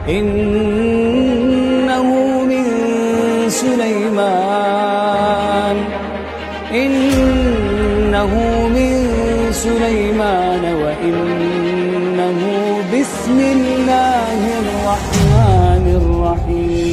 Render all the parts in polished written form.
innahu min Sulaiman wa innahu bismillahirrahmanirrahim.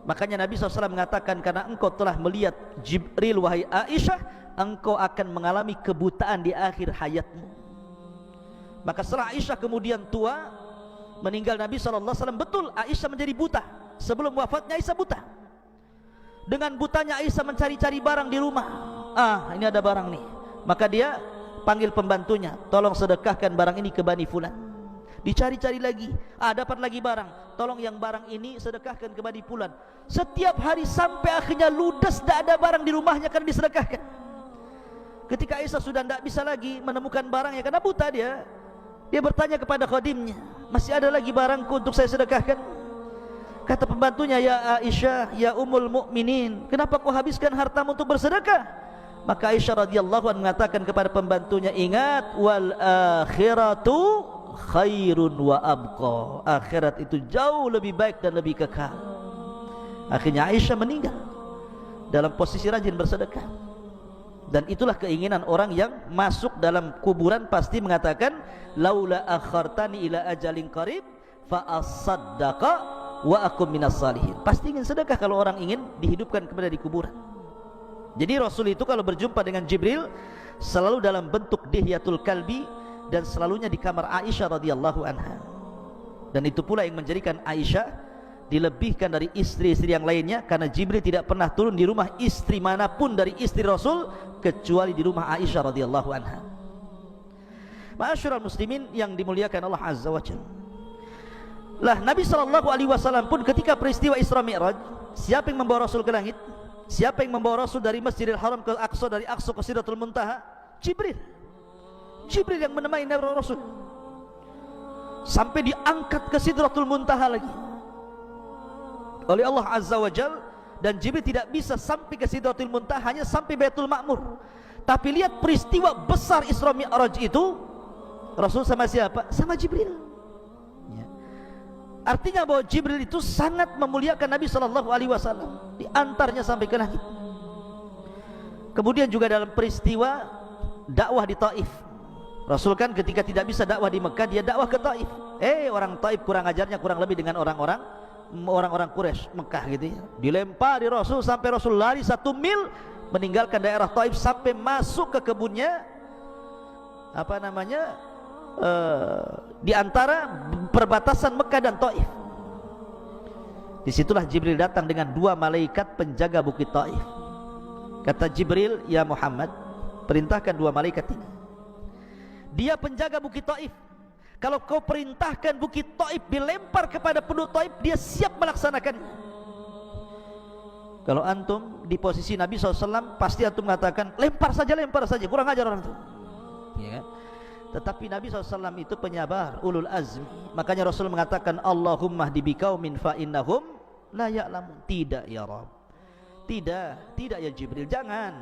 Makanya Nabi SAW mengatakan, karena engkau telah melihat Jibril wahai Aisyah, engkau akan mengalami kebutaan di akhir hayatmu. Maka setelah Aisyah kemudian tua, meninggal Nabi SAW, betul Aisyah menjadi buta. Sebelum wafatnya Aisyah buta. Dengan butanya Aisyah mencari-cari barang di rumah. Ini ada barang nih. Maka dia panggil pembantunya, tolong sedekahkan barang ini ke Bani Fulan. Dicari-cari lagi, dapat lagi barang, tolong yang barang ini sedekahkan ke Bani Fulan. Setiap hari sampai akhirnya ludes, tidak ada barang di rumahnya karena disedekahkan. Ketika Aisyah sudah tidak bisa lagi menemukan barangnya karena buta dia bertanya kepada khadimnya, masih ada lagi barangku untuk saya sedekahkan? Kata pembantunya, ya Aisyah, ya Ummul Mukminin, kenapa kau habiskan hartamu untuk bersedekah? Maka Aisyah radhiyallahu anha mengatakan kepada pembantunya, ingat, wal akhiratu khairun wa abqa, akhirat itu jauh lebih baik dan lebih kekal. Akhirnya Aisyah meninggal dalam posisi rajin bersedekah. Dan itulah keinginan orang yang masuk dalam kuburan, pasti mengatakan, laula akhartani ila ajalin qarib fa asaddaqa wa akum minas salihin. Pasti ingin sedekah kalau orang ingin dihidupkan kembali di kuburan. Jadi Rasul itu kalau berjumpa dengan Jibril selalu dalam bentuk dihyatul kalbi, dan selalunya di kamar Aisyah radhiyallahu anha. Dan itu pula yang menjadikan Aisyah dilebihkan dari istri-istri yang lainnya, karena Jibril tidak pernah turun di rumah istri manapun dari istri Rasul kecuali di rumah Aisyah radhiyallahu anha. Ma'asyiral muslimin yang dimuliakan Allah azza wa jalla. Lah Nabi SAW pun ketika peristiwa Isra Mi'raj, siapa yang membawa Rasul ke langit? Siapa yang membawa Rasul dari Masjidil Haram ke Aqsa, dari Aqsa ke Sidratul Muntaha? Jibril. Jibril yang menemani Rasul sampai diangkat ke Sidratul Muntaha lagi oleh Allah Azza wa Jal. Dan Jibril tidak bisa sampai ke Sidratul Muntaha, hanya sampai Baitul Ma'mur. Tapi lihat peristiwa besar Isra Mi'raj itu, Rasul sama siapa? Sama Jibril ya. Artinya bahwa Jibril itu sangat memuliakan Nabi SAW, diantarnya sampai ke langit. Kemudian juga dalam peristiwa dakwah di Taif, Rasul kan ketika tidak bisa dakwah di Mekah, dia dakwah ke Taif. Orang Taif kurang ajarnya kurang lebih dengan orang-orang Quraisy Mekah gitu ya. Dilempari Rasul sampai Rasul lari 1 mil meninggalkan daerah Taif sampai masuk ke kebunnya di antara perbatasan Mekah dan Taif. Disitulah Jibril datang dengan 2 malaikat penjaga bukit Taif. Kata Jibril, ya Muhammad, perintahkan 2 malaikat ini. Dia penjaga bukit Taif. Kalau kau perintahkan bukit Taif dilempar kepada penduduk Taif, dia siap melaksanakan. Kalau antum di posisi Nabi SAW, pasti antum mengatakan lempar saja, kurang ajar orang itu ya kan? Tetapi Nabi SAW itu penyabar, ulul azmi. Makanya Rasul mengatakan, Allahumma hdi biqaumin fa innahum la ya'lamun. Tidak ya Rabb, tidak ya Jibril, jangan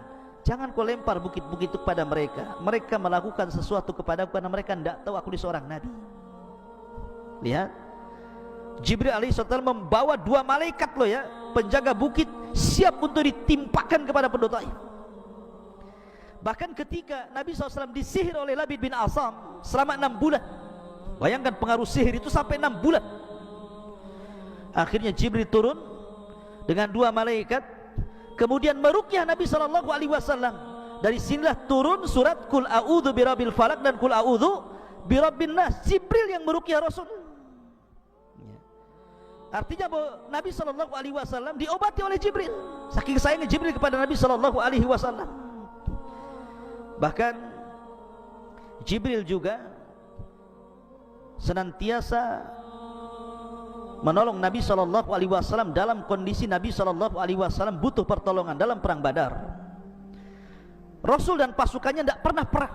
kau lempar bukit-bukit itu kepada mereka. Mereka melakukan sesuatu kepadaku karena mereka tidak tahu aku ini seorang nabi. Lihat, Jibril alaihissalam membawa 2 malaikat loh ya, penjaga bukit, siap untuk ditimpakan kepada penduduk Taif. Bahkan ketika Nabi SAW disihir oleh Labid bin Asam selama 6 bulan. Bayangkan pengaruh sihir itu sampai 6 bulan. Akhirnya Jibril turun dengan 2 malaikat, kemudian meruqyah Nabi SAW. Dari sinilah turun surat Qul a'udzu birabbil falaq dan Qul a'udzu birabbin nas. Jibril yang meruqyah Rasul. Artinya bahwa Nabi SAW diobati oleh Jibril. Saking sayangnya Jibril kepada Nabi SAW. Bahkan Jibril juga senantiasa menolong Nabi SAW dalam kondisi Nabi SAW butuh pertolongan dalam perang Badar. Rasul dan pasukannya tidak pernah perang.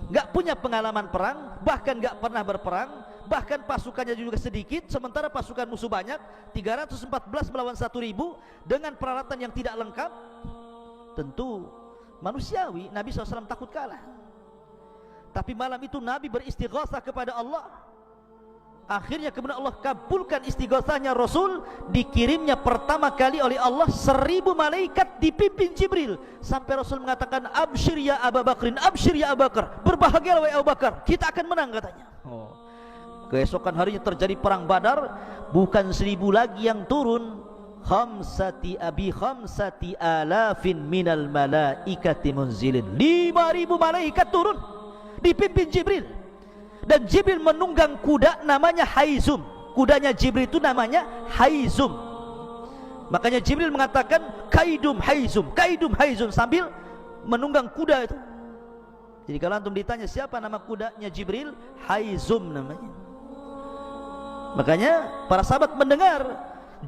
Gak punya pengalaman perang, bahkan gak pernah berperang, bahkan pasukannya juga sedikit, sementara pasukan musuh banyak, 314 melawan 1000 dengan peralatan yang tidak lengkap. Tentu manusiawi Nabi SAW takut kalah. Tapi malam itu Nabi beristighatsah kepada Allah. Akhirnya kemudian Allah kabulkan istighatsahnya Rasul. Dikirimnya pertama kali oleh Allah 1000 malaikat dipimpin Jibril, sampai Rasul mengatakan, absyir ya Abu Bakrin, absyir ya Abu Bakar, berbahagialah wahai Abu Bakar, kita akan menang katanya. Keesokan harinya terjadi perang Badar. Bukan 1000 lagi yang turun, khamsati alafin minal malaikati munzilin, 5000 malaikat turun dipimpin Jibril. Dan Jibril menunggang kuda namanya Haizum. Kudanya Jibril itu namanya Haizum. Makanya Jibril mengatakan kaidum Haizum, kaidum Haizum, sambil menunggang kuda itu. Jadi kalau antum ditanya siapa nama kudanya Jibril, Haizum namanya. Makanya para sahabat mendengar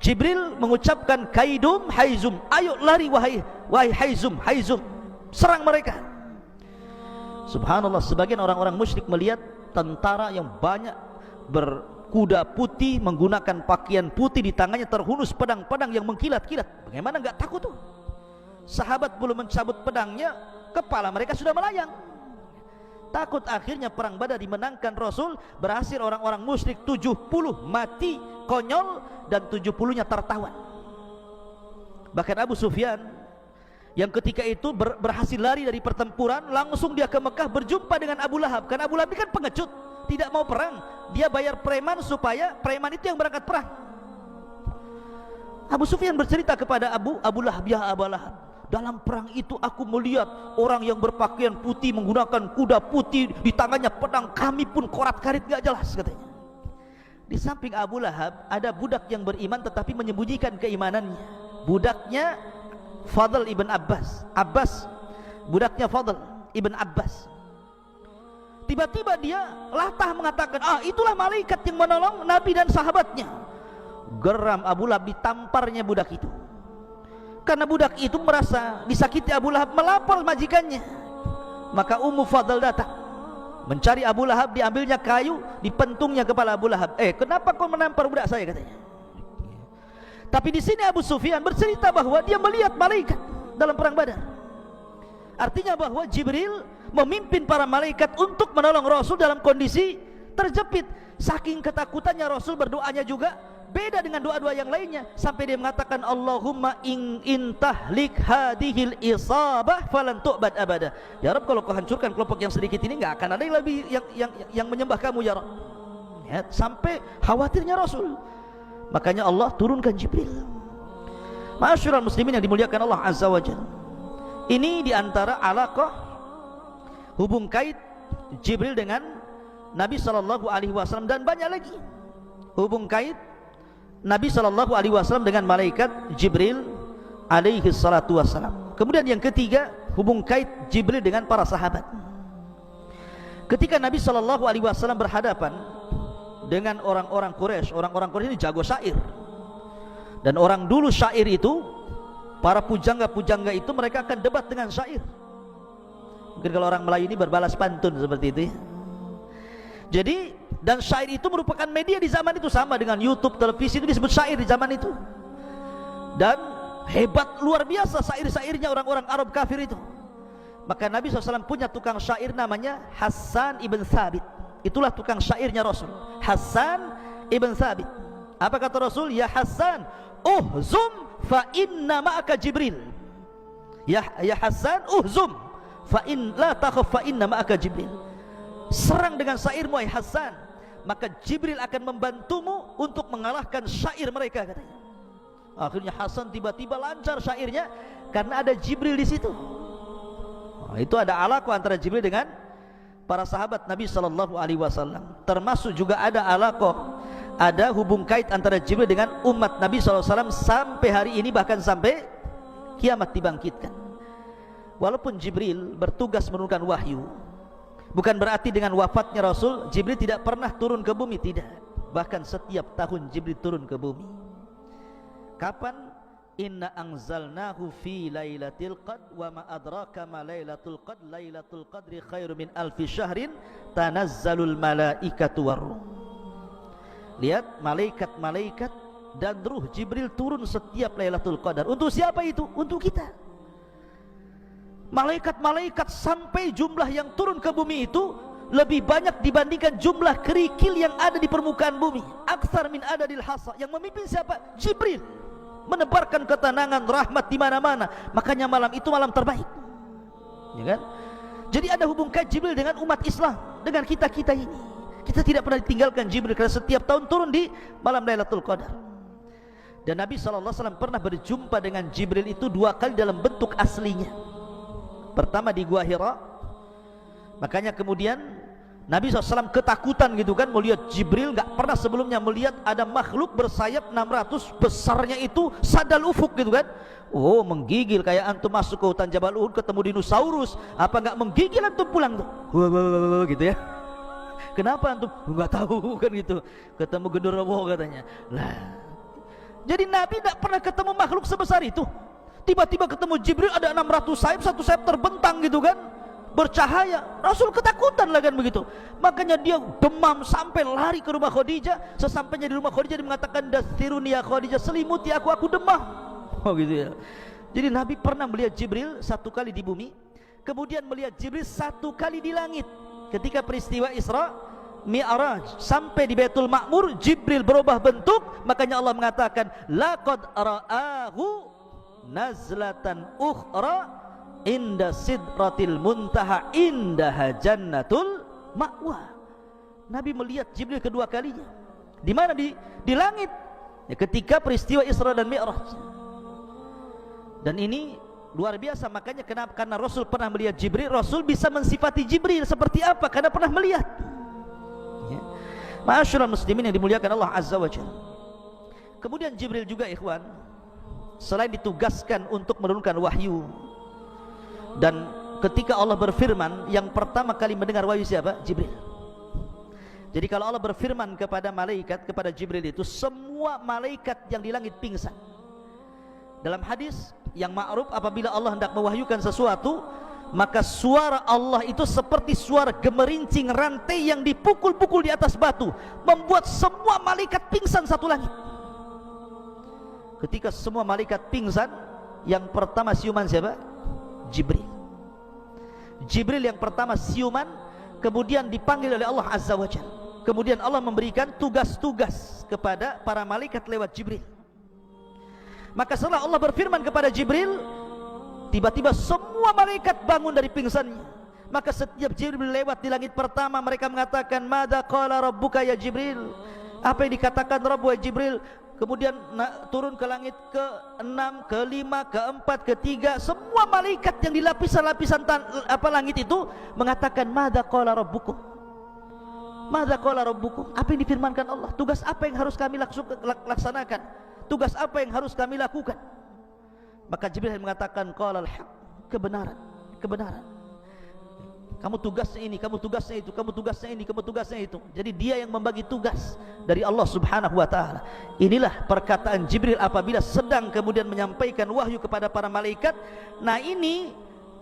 Jibril mengucapkan kaidum Haizum, ayo lari wahai Haizum, Haizum, serang mereka. Subhanallah, sebagian orang-orang musyrik melihat tentara yang banyak berkuda putih, menggunakan pakaian putih, di tangannya terhunus pedang-pedang yang mengkilat-kilat. Bagaimana enggak takut tuh? Sahabat belum mencabut pedangnya, kepala mereka sudah melayang. Takut. Akhirnya perang Badar dimenangkan Rasul. Berhasil orang-orang musyrik 70 mati konyol dan 70-nya tertawan. Bahkan Abu Sufyan yang ketika itu berhasil lari dari pertempuran, langsung dia ke Mekah berjumpa dengan Abu Lahab. Karena Abu Lahab ini kan pengecut, tidak mau perang. Dia bayar preman supaya preman itu yang berangkat perang. Abu Sufyan bercerita kepada Abu Lahab, ya Abu Lahab, dalam perang itu aku melihat orang yang berpakaian putih, menggunakan kuda putih, di tangannya pedang, kami pun korat-karit gak jelas katanya. Di samping Abu Lahab ada budak yang beriman tetapi menyembunyikan keimanannya. Budaknya Fadl ibn Abbas. Budaknya Fadl ibn Abbas. Tiba-tiba dia latah mengatakan, itulah malaikat yang menolong Nabi dan sahabatnya. Geram Abu Lahab, ditamparnya budak itu. Karena budak itu merasa disakiti Abu Lahab, melapor majikannya. Maka Ummu Fadl datang mencari Abu Lahab, diambilnya kayu, dipentungnya kepala Abu Lahab. Kenapa kau menampar budak saya katanya. Tapi di sini Abu Sufyan bercerita bahwa dia melihat malaikat dalam perang Badar. Artinya bahwa Jibril memimpin para malaikat untuk menolong Rasul dalam kondisi terjepit. Saking ketakutannya Rasul, berdoanya juga beda dengan doa-doa yang lainnya, sampai dia mengatakan, Allahumma in tahlik hadhil isabah falan tu'bad abada. Ya Rabb, kalau kau hancurkan kelompok yang sedikit ini, enggak akan ada yang lebih yang menyembah kamu ya Rabb. Ya, sampai khawatirnya Rasul. Makanya Allah turunkan Jibril. Ma'asyiral muslimin yang dimuliakan Allah Azza wa Jalla, ini diantara alaqah, hubung kait Jibril dengan Nabi SAW, dan banyak lagi hubung kait Nabi SAW dengan malaikat Jibril alaihi salatu wassalam. Kemudian yang ketiga, hubung kait Jibril dengan para sahabat. Ketika Nabi SAW berhadapan dengan orang-orang Quraisy, orang-orang Quraisy ini jago syair. Dan orang dulu syair itu, para pujangga-pujangga itu, mereka akan debat dengan syair. Mungkin kalau orang Melayu ini berbalas pantun seperti itu ya. Jadi, dan syair itu merupakan media di zaman itu, sama dengan YouTube, televisi, itu disebut syair di zaman itu. Dan hebat luar biasa syair-syairnya orang-orang Arab kafir itu. Maka Nabi SAW punya tukang syair namanya Hassan ibn Thabit. Itulah tukang syairnya Rasul, Hassan ibn Thabit. Apa kata Rasul? Ya Hassan, uhzum fa inna ma'aka Jibril. Ya Hassan, uhzum fa in la takhaf fa inna ma'aka Jibril. Serang dengan syairmu, ya Hassan, maka Jibril akan membantumu untuk mengalahkan syair mereka katanya. Akhirnya Hassan tiba-tiba lancar syairnya karena ada Jibril di situ. Itu ada alaqah antara Jibril dengan para sahabat Nabi SAW. Termasuk juga ada alaqah, ada hubung kait antara Jibril dengan umat Nabi SAW sampai hari ini, bahkan sampai kiamat dibangkitkan. Walaupun Jibril bertugas menurunkan wahyu, bukan berarti dengan wafatnya Rasul Jibril tidak pernah turun ke bumi, tidak. Bahkan setiap tahun Jibril turun ke bumi. Kapan? Inna anzalnahu fi lailatul qadr wa ma adraka ma lailatul qadr lailatul qadri khairu min alfi syahrin tanazzalul malaikatu waruh. Lihat, malaikat-malaikat dan ruh Jibril turun setiap Lailatul Qadar. Untuk siapa itu? Untuk kita. Malaikat-malaikat sampai jumlah yang turun ke bumi itu lebih banyak dibandingkan jumlah kerikil yang ada di permukaan bumi. Aktsar min adadil hasa. Yang memimpin siapa? Jibril. Menebarkan ketenangan, rahmat di mana-mana. Makanya malam itu malam terbaik. Ya kan? Jadi ada hubungan Jibril dengan umat Islam, dengan kita-kita ini. Kita tidak pernah ditinggalkan Jibril karena setiap tahun turun di malam Lailatul Qadar. Dan Nabi SAW pernah berjumpa dengan Jibril itu 2 kali dalam bentuk aslinya. Pertama di Gua Hira. Makanya kemudian Nabi SAW ketakutan gitu kan melihat Jibril. Gak pernah sebelumnya melihat ada makhluk bersayap 600 besarnya itu sadal ufuk gitu kan. Oh, menggigil kayak antum masuk ke hutan Jabal Uhud ketemu dinosaurus. Apa gak menggigil antum pulang tuh? Gitu ya. Kenapa antum? Enggak tahu kan gitu. Ketemu genderuwo katanya. Lah. Jadi Nabi tidak pernah ketemu makhluk sebesar itu. Tiba-tiba ketemu Jibril ada 600 sayap, satu sayap terbentang gitu kan. Bercahaya. Rasul ketakutan lah kan begitu. Makanya dia demam sampai lari ke rumah Khadijah. Sesampainya di rumah Khadijah dia mengatakan dathiruni ya Khadijah, selimuti aku demam. Oh gitu ya. Jadi Nabi pernah melihat Jibril 1 kali di bumi, kemudian melihat Jibril 1 kali di langit. Ketika peristiwa Isra Mi'raj sampai di Baitul Ma'mur, Jibril berubah bentuk. Makanya Allah mengatakan laqad ra'ahu nazlatan ukhra inda sidratil muntaha indaha jannatul ma'wa. Nabi melihat Jibril kedua kalinya. Di mana? Di langit. Ya, ketika peristiwa Isra dan Mi'raj. Dan ini luar biasa. Makanya kenapa? Karena Rasul pernah melihat Jibril. Rasul bisa mensifati Jibril seperti apa? Karena pernah melihat. Ya. Ma'asyiral muslimin yang dimuliakan Allah Azza wa Jalla. Kemudian Jibril juga ikhwan, selain ditugaskan untuk menurunkan wahyu, dan ketika Allah berfirman, yang pertama kali mendengar wahyu siapa? Jibril. Jadi kalau Allah berfirman kepada malaikat, kepada Jibril itu, semua malaikat yang di langit pingsan. Dalam hadis yang ma'ruf, apabila Allah hendak mewahyukan sesuatu, maka suara Allah itu seperti suara gemerincing rantai yang dipukul-pukul di atas batu, membuat semua malaikat pingsan satu langit. Ketika semua malaikat pingsan, yang pertama siuman siapa? Jibril. Jibril yang pertama siuman, kemudian dipanggil oleh Allah Azza wa Jalla. Kemudian Allah memberikan tugas-tugas kepada para malaikat lewat Jibril. Maka setelah Allah berfirman kepada Jibril, tiba-tiba semua malaikat bangun dari pingsannya. Maka setiap Jibril lewat di langit pertama, mereka mengatakan, "Madza qala rabbuka ya Jibril?" Apa yang dikatakan Rabb ya Jibril? Kemudian turun ke langit ke-6, ke-5, ke-4, ke-3, semua malaikat yang di lapisan-lapisan langit itu mengatakan, "Madza qala rabbukum?" Madza qala rabbukum? Apa yang difirmankan Allah? Tugas apa yang harus kami laksanakan? Tugas apa yang harus kami lakukan? Maka Jibril mengatakan, qalal haq, kebenaran, kebenaran. Kamu tugasnya ini, kamu tugasnya itu, kamu tugasnya ini, kamu tugasnya itu. Jadi dia yang membagi tugas dari Allah Subhanahu wa taala. Inilah perkataan Jibril apabila sedang kemudian menyampaikan wahyu kepada para malaikat. Nah, ini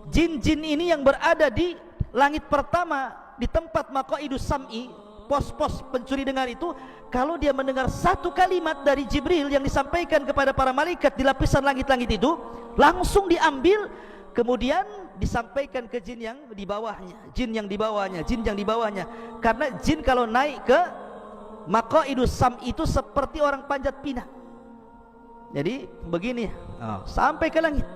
jin-jin ini yang berada di langit pertama, di tempat maqaidus sam'i, pos-pos pencuri dengar itu, kalau dia mendengar satu kalimat dari Jibril yang disampaikan kepada para malaikat di lapisan langit-langit itu, langsung diambil, kemudian disampaikan ke jin yang di bawahnya, jin yang di bawahnya, jin yang di bawahnya. Karena jin kalau naik ke maqaidus sam itu seperti orang panjat pinang. Jadi begini, sampai ke langit.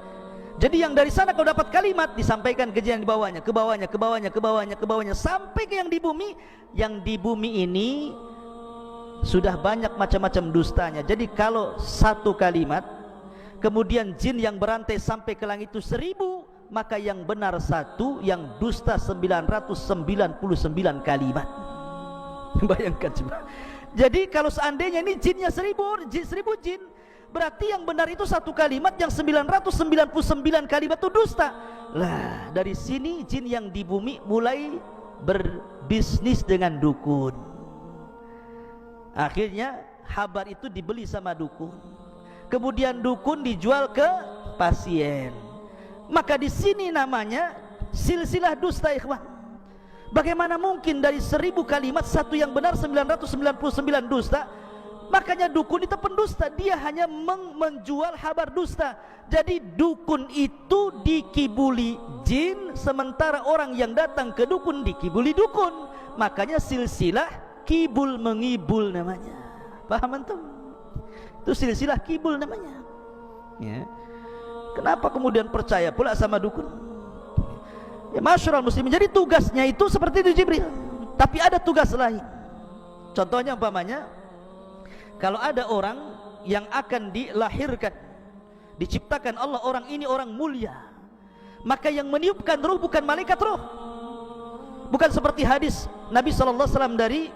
Jadi yang dari sana kalau dapat kalimat disampaikan ke jin yang di bawahnya, ke bawahnya, ke bawahnya, ke bawahnya, ke bawahnya, sampai ke yang di bumi. Yang di bumi ini sudah banyak macam-macam dustanya. Jadi kalau satu kalimat, kemudian jin yang berantai sampai ke langit itu 1000, maka yang benar 1, yang dusta 999 kalimat. Bayangkan coba. Jadi kalau seandainya ini jinnya 1000 jin, berarti yang benar itu satu kalimat, yang 999 kalimat itu dusta. Lah, dari sini jin yang di bumi mulai berbisnis dengan dukun. Akhirnya habar itu dibeli sama dukun. kemudian dukun dijual ke pasien. Maka di sini namanya silsilah dusta, ikhwan. Bagaimana mungkin dari 1000 kalimat satu yang benar 999 dusta? Makanya dukun itu pendusta, dia hanya menjual kabar dusta. Jadi dukun itu dikibuli jin, sementara orang yang datang ke dukun dikibuli dukun. Makanya silsilah kibul mengibul namanya. Paham antum? Itu silsilah kibul namanya. Ya. Kenapa kemudian percaya pula sama dukun? Ya, masyarul muslimin. Jadi tugasnya itu seperti itu Jibril. Tapi ada tugas lain. Contohnya umpamanya, kalau ada orang yang akan dilahirkan, diciptakan Allah, orang ini orang mulia, maka yang meniupkan ruh bukan malaikat ruh. Bukan seperti hadis Nabi SAW dari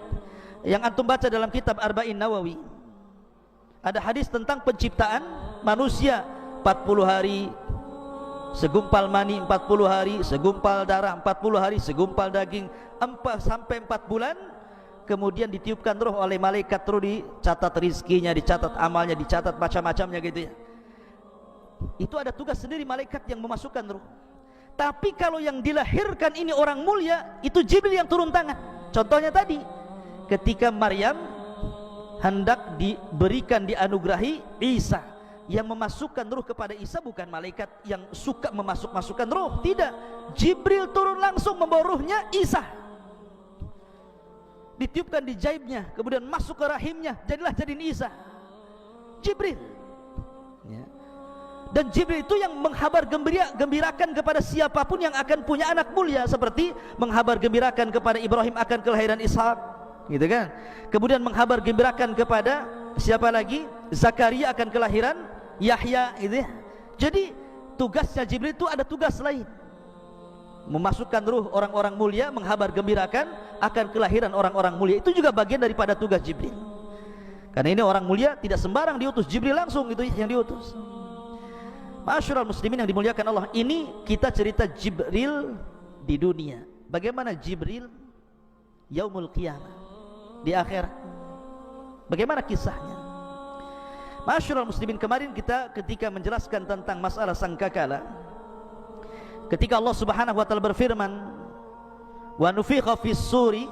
yang antum baca dalam kitab Arba'in Nawawi. Ada hadis tentang penciptaan manusia, 40 hari segumpal mani, 40 hari segumpal darah, 40 hari segumpal daging, 4 bulan, kemudian ditiupkan roh oleh malaikat, roh dicatat rizkinya, dicatat amalnya, dicatat macam-macamnya gitu ya. Itu ada tugas sendiri malaikat yang memasukkan roh. Tapi kalau yang dilahirkan ini orang mulia, itu Jibril yang turun tangan. Contohnya tadi ketika Maryam hendak diberikan, dianugerahi Isa, yang memasukkan ruh kepada Isa bukan malaikat yang suka memasukkan ruh, tidak. Jibril turun langsung membawa ruhnya Isa, ditiupkan di jaibnya, kemudian masuk ke rahimnya, jadiin Isa. Jibril ya. Dan Jibril itu yang menghabar gembirakan kepada siapapun yang akan punya anak mulia, seperti menghabar gembirakan kepada Ibrahim akan kelahiran Ishak, gitu kan. Kemudian menghabar gembirakan kepada siapa lagi? Zakaria akan kelahiran Yahya, gitu ya. Jadi tugasnya Jibril itu ada tugas lain, memasukkan ruh orang-orang mulia, menghabar gembirakan akan kelahiran orang-orang mulia. Itu juga bagian daripada tugas Jibril. Karena ini orang mulia, tidak sembarang diutus, Jibril langsung itu yang diutus. Masyarul muslimin yang dimuliakan Allah, ini kita cerita Jibril di dunia. Bagaimana Jibril yaumul qiyamah, di akhirat, bagaimana kisahnya? Masyarul muslimin, kemarin kita ketika menjelaskan tentang masalah sangkakala, ketika Allah Subhanahu wa taala berfirman, wa nufikha fis suri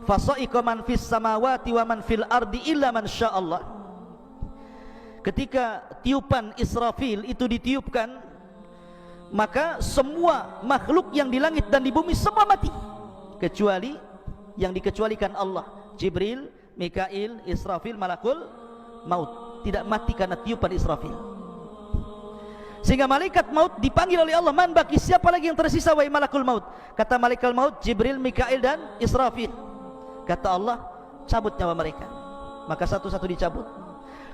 fasa'iqa man fis samawati wa man fil ardi illa man sya'allah. Ketika tiupan Israfil itu ditiupkan, maka semua makhluk yang di langit dan di bumi semua mati, kecuali yang dikecualikan Allah. Jibril, Mikail, Israfil, malakul maut tidak mati karena tiupan Israfil. Sehingga malaikat maut dipanggil oleh Allah, man baki, siapa lagi yang tersisa wahai malakul maut? Kata malaikat maut, Jibril, Mikail dan Israfil. Kata Allah, cabut nyawa mereka. Maka satu-satu dicabut.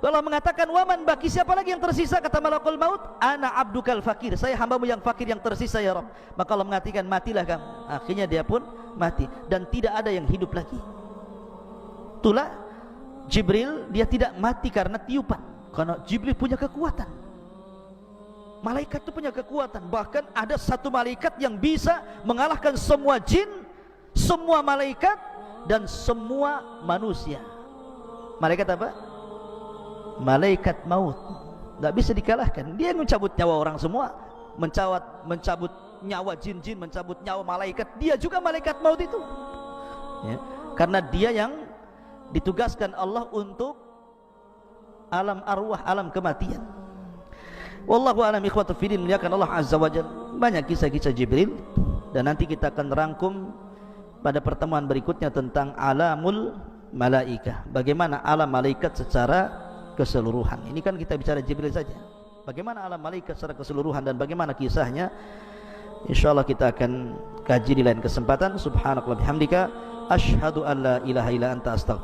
Allah mengatakan, waman baki, siapa lagi yang tersisa? Kata malakul maut, ana abdukal fakir, saya hambamu yang fakir yang tersisa ya Rabb. Maka Allah mengatakan, matilah kamu. Akhirnya dia pun mati dan tidak ada yang hidup lagi. Itulah Jibril, dia tidak mati karena tiupan, karena Jibril punya kekuatan. Malaikat itu punya kekuatan. Bahkan ada satu malaikat yang bisa mengalahkan semua jin, semua malaikat, dan semua manusia. Malaikat apa? Malaikat maut. Tidak bisa dikalahkan. Dia mencabut nyawa orang semua, mencabut nyawa jin-jin, mencabut nyawa malaikat. Dia juga malaikat maut itu ya. Karena dia yang ditugaskan Allah untuk alam arwah, alam kematian. Wallahu a'lam ikhwatu fiddin, muliakan Allah azza wajalla. Banyak kisah-kisah Jibril, dan nanti kita akan rangkum pada pertemuan berikutnya tentang alamul malaikah, bagaimana alam malaikat secara keseluruhan. Ini kan kita bicara Jibril saja. Bagaimana alam malaikat secara keseluruhan dan bagaimana kisahnya, insyaallah kita akan kaji di lain kesempatan. Subhanakallah bihamdika, asyhadu an la ilaha illa anta astaghfiruka